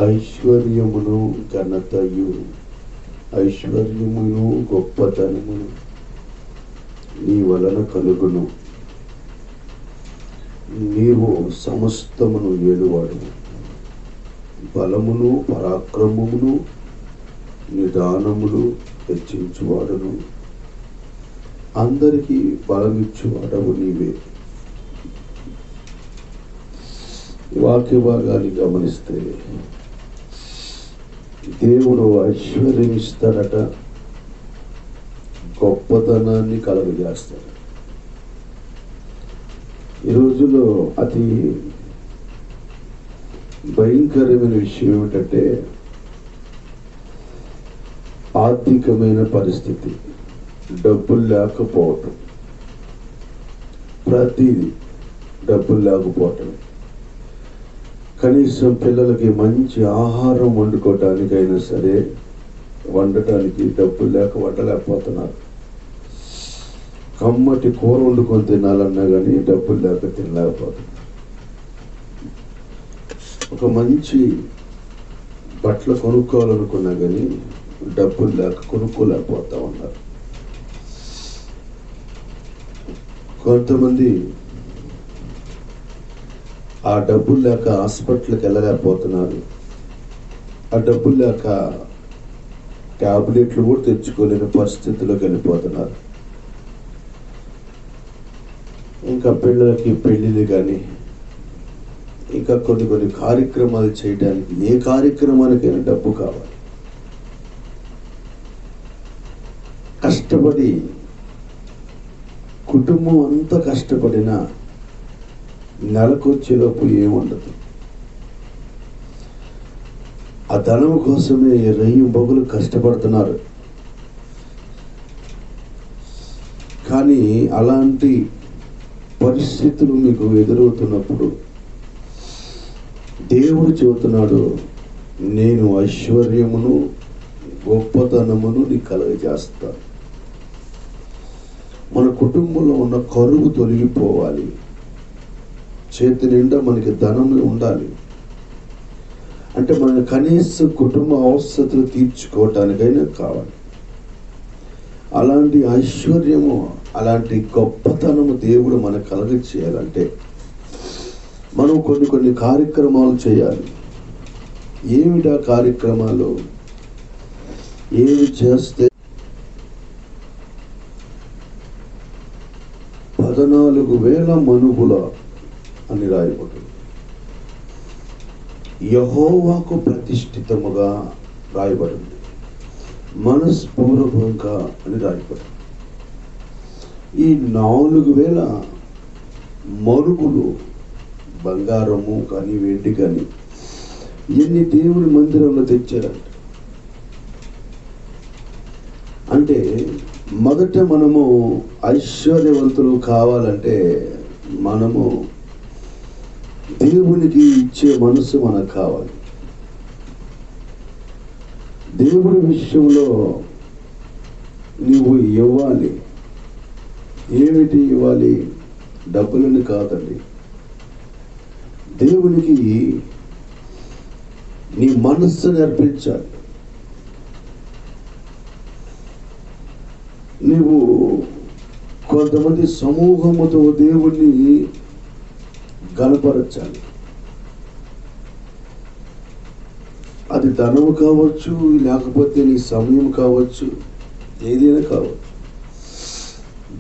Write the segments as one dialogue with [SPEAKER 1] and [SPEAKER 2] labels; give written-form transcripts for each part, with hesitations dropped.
[SPEAKER 1] ఐశ్వర్యమును ఘనతయు, ఐశ్వర్యమును గొప్పతనమును నీ వలన కలుగును. నీవు సమస్తమును ఏలువాడు, బలమును పరాక్రమమును నిదానములు హెచ్చించువాడును, అందరికీ బలమిచ్చువాడవు నీవే. వాక్య భాగాన్ని గమనిస్తే దేవుడు ఐశ్వర్యం ఇస్తాడట, గొప్పతనాన్ని కలుగజేస్తాడు. ఈ రోజుల్లో అతి భయంకరమైన విషయం ఏమిటంటే ఆర్థికమైన పరిస్థితి, డబ్బులు లేకపోవటం. ప్రతిదీ డబ్బులు లేకపోవటం. కనీసం పిల్లలకి మంచి ఆహారం వండుకోవటానికైనా సరే వండటానికి డబ్బులు లేక వండలేకపోతున్నారు. కమ్మటి కూర వండుకొని తినాలన్నా కానీ డబ్బులు లేక తినలేకపోతున్నారు. ఒక మంచి బట్టలు కొనుక్కోవాలనుకున్నా కానీ డబ్బులు లేక కొనుక్కోలేకపోతా ఉన్నారు. కొంతమంది ఆ డబ్బులు లేక హాస్పిటల్కి వెళ్ళలేకపోతున్నారు. ఆ డబ్బులు లేక ట్యాబ్లెట్లు కూడా తెచ్చుకోలేని పరిస్థితిలోకి వెళ్ళిపోతున్నారు. ఇంకా పిల్లలకి పెళ్ళిళ్ళు కానీ ఇంకా కొన్ని కార్యక్రమాలు చేయడానికి, ఏ కార్యక్రమానికైనా డబ్బు కావాలి. కష్టపడి కుటుంబం అంతా కష్టపడినా నెలకొచ్చేలోపు ఏముండదు. ఆ ధనం కోసమే రెయ్యం బొగులు కష్టపడుతున్నారు. కానీ అలాంటి పరిస్థితులు మీకు ఎదురవుతున్నప్పుడు దేవుడు చెబుతున్నాడు, నేను ఐశ్వర్యమును గొప్పతనమును నీకు కలుగజేస్తాను. మన కుటుంబంలో ఉన్న కరువు తొలగిపోవాలి. చేతి నిండా మనకి ధనం ఉండాలి. అంటే మన కనీస కుటుంబ అవసరతలు తీర్చుకోవటానికైనా కావాలి. అలాంటి ఐశ్వర్యము, అలాంటి గొప్పతనము దేవుడు మనకు కలుగ చేయాలంటే మనం కొన్ని కార్యక్రమాలు చేయాలి. ఏమిటా కార్యక్రమాలు? ఏమి చేస్తే 14,000 మనుగుల అని రాయబడింది. యెహోవాకు ప్రతిష్ఠితముగా రాయబడింది. మనస్పూర్వకంగా అని రాయబడింది. ఈ 4,000 మరుగులు, బంగారము కానీ వెండి కానీ ఎన్ని దేవుని మందిరంలో తెచ్చారంట. అంటే మొదట మనము ఐశ్వర్యవంతులు కావాలంటే మనము దేవునికి ఇచ్చే మనసు మనకు కావాలి. దేవుడి విషయంలో నీవు ఇవ్వాలి. ఏమిటి ఇవ్వాలి? డబ్బులని కాదండి. దేవునికి నీ మనస్సుని అర్పించాలి. నీవు కొంతమంది సమూహముతో దేవుణ్ణి గణపరచాలి. అది ధనము కావచ్చు, లేకపోతే నీ సమయం కావచ్చు, ఏదైనా కావచ్చు.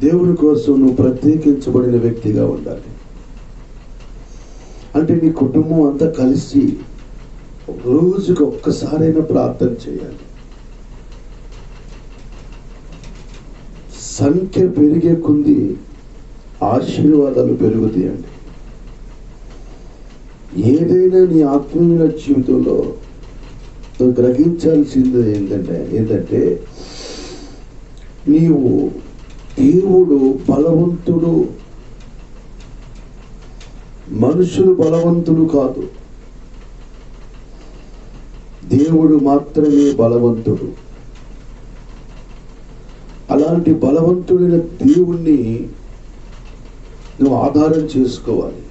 [SPEAKER 1] దేవుని కోసం నువ్వు ప్రత్యేకించబడిన వ్యక్తిగా ఉండాలి. అంటే నీ కుటుంబం అంతా కలిసి రోజుకి ఒక్కసారైనా ప్రార్థన చేయాలి. సంఖ్య పెరిగే కొద్దీ ఆశీర్వాదాలు పెరుగుతాయండి. ఏదైనా నీ ఆత్మీయ జీవితంలో నువ్వు గ్రహించాల్సింది ఏంటంటే నీవు దేవుడు బలవంతుడు, మనుషులు బలవంతులు కాదు. దేవుడు మాత్రమే బలవంతుడు. అలాంటి బలవంతుడైన దేవుణ్ణి నువ్వు ఆధారం చేసుకోవాలి.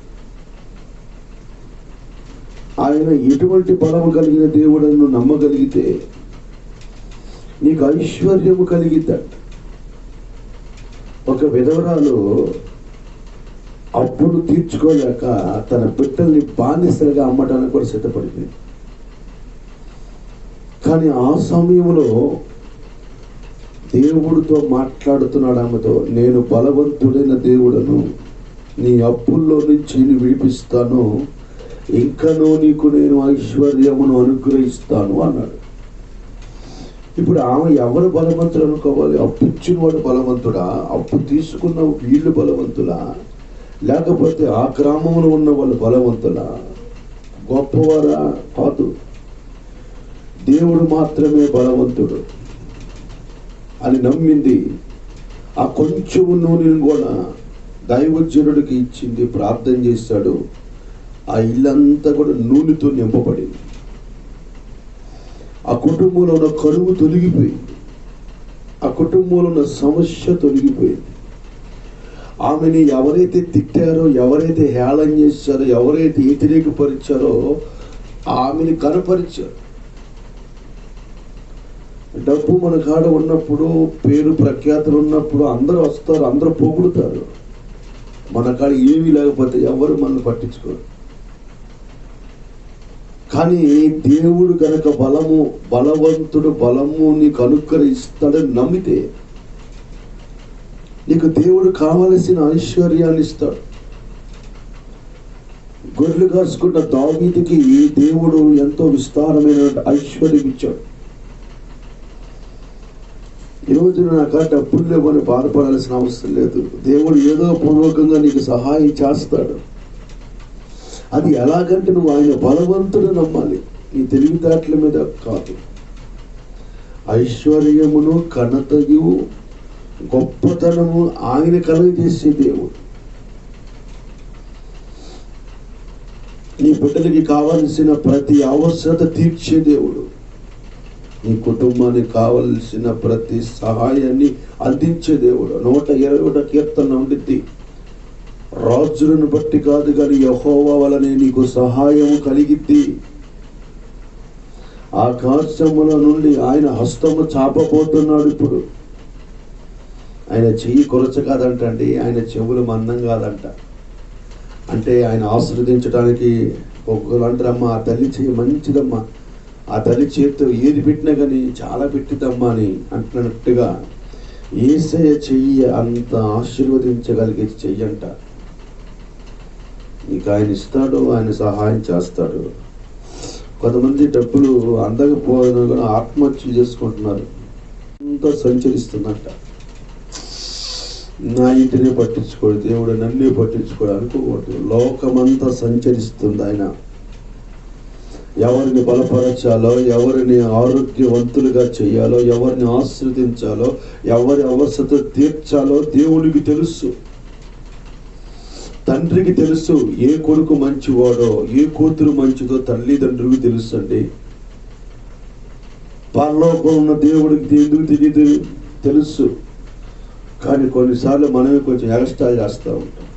[SPEAKER 1] ఆయన ఎటువంటి బలము కలిగిన దేవుడను నమ్మగలిగితే నీకు ఐశ్వర్యము కలిగిద్దంట. ఒక విధవరాలు అప్పులు తీర్చుకోలేక తన బిడ్డల్ని బానిసలుగా అమ్మడానికి కూడా సిద్ధపడిపోయింది. కానీ ఆ సమయంలో దేవుడితో మాట్లాడుతున్నాడు ఆమెతో, నేను బలవంతుడైన దేవుడను, నీ అప్పుల్లో నుంచి నేను విడిపిస్తాను, ఇంకనూ నీకు నేను ఐశ్వర్యమును అనుగ్రహిస్తాను అన్నాడు. ఇప్పుడు ఆమె ఎవరు బలవంతుడు అనుకోవాలి? అప్పు ఇచ్చిన వాడు బలవంతుడా? అప్పు తీసుకున్న వీళ్ళు బలవంతులా? లేకపోతే ఆ గ్రామంలో ఉన్న వాళ్ళు బలవంతులా? గొప్పవారా? కాదు, దేవుడు మాత్రమే బలవంతుడు అని నమ్మింది. ఆ కొంచెం నూనెను కూడా దైవజనుడికి ఇచ్చింది, ప్రార్థన చేశాడు. ఆ ఇల్లంతా కూడా నూనెతో నింపబడింది. ఆ కుటుంబంలో ఉన్న కరువు తొలగిపోయింది. ఆ కుటుంబంలో ఉన్న సమస్య తొలగిపోయింది. ఆమెని ఎవరైతే తిట్టారో, ఎవరైతే హేళన చేశారో, ఎవరైతే వ్యతిరేకపరిచారో ఆమెని కనపరిచారు. డబ్బు మన కాడ ఉన్నప్పుడు, పేరు ప్రఖ్యాతులు ఉన్నప్పుడు అందరూ వస్తారు, అందరూ పొగుడుతారు. మన కాడ ఏమీ లేకపోతే ఎవరు మనల్ని పట్టించుకోరు. కానీ దేవుడు కనుక బలవంతుడు బలము నీకు అనుగ్రహిస్తాడని నమ్మితే నీకు దేవుడు కావలసిన ఐశ్వర్యాన్ని ఇస్తాడు. గొర్రెలు కాసుకున్న దావీదుకి దేవుడు ఎంతో విస్తారమైన ఐశ్వర్యం ఇచ్చాడు. ఈరోజు నాకు డబ్బులు లేవని బాధపడాల్సిన అవసరం లేదు. దేవుడు ఏదో పూర్వకంగా నీకు సహాయం చేస్తాడు. అది ఎలాగంటే నువ్వు ఆయన బలవంతుడు నమ్మాలి, నీ తెలివితేటల మీద కాదు. ఐశ్వర్యమును ఘనతయు గొప్పతనము ఆయన కలుగజేసే దేవుడు. నీ బిడ్డలకి కావలసిన ప్రతి అవసరత తీర్చే దేవుడు. నీ కుటుంబానికి కావలసిన ప్రతి సహాయాన్ని అందించే దేవుడు. 121 కీర్తన ఉండిద్ది, రాజులను బట్టి కాదు కానీ యెహోవా వలనే నీకు సహాయము కలిగిద్ది. ఆకాశముల నుండి ఆయన హస్తము చాపబోతున్నాడు. ఇప్పుడు ఆయన చెయ్యి కొరచ కాదంటండి, ఆయన చెవులు మందం కాదంట. అంటే ఆయన ఆశీర్వదించడానికి ఒక్కరు అంటారమ్మా, ఆ తల్లి చెయ్యి మంచిదమ్మా, ఆ తల్లి చేతితో ఏది పెట్టినా కానీ చాలా పెట్టిదమ్మా అని అంటున్నట్టుగా యేసయ్య చెయ్యి అంత ఆశీర్వదించగలిగే చెయ్యంట. నీకు ఆయన ఇస్తాడు, ఆయన సహాయం చేస్తాడు. కొంతమంది డబ్బులు అందకపోయినా కూడా ఆత్మహత్య చేసుకుంటున్నారు. అంతా సంచరిస్తుందంట. నా ఇంటినే పట్టించుకోడు దేవుడు, నన్నే పట్టించుకోడు అనుకోకూడదు. లోకమంతా సంచరిస్తుంది. ఆయన ఎవరిని బలపరచాలో, ఎవరిని ఆరోగ్యవంతులుగా చేయాలో, ఎవరిని ఆశీర్వదించాలో, ఎవరి అవసరత తీర్చాలో దేవుడికి తెలుసు. తండ్రికి తెలుసు ఏ కొడుకు మంచివాడో, ఏ కూతురు మంచిదో తల్లిదండ్రులకు తెలుసు అండి. పరలోకంలో ఉన్న దేవుడికి ఎందుకు తెలియదు? తెలుసు. కానీ కొన్నిసార్లు మనమే కొంచెం ఎక్స్ట్రా చేస్తూ ఉంటాం.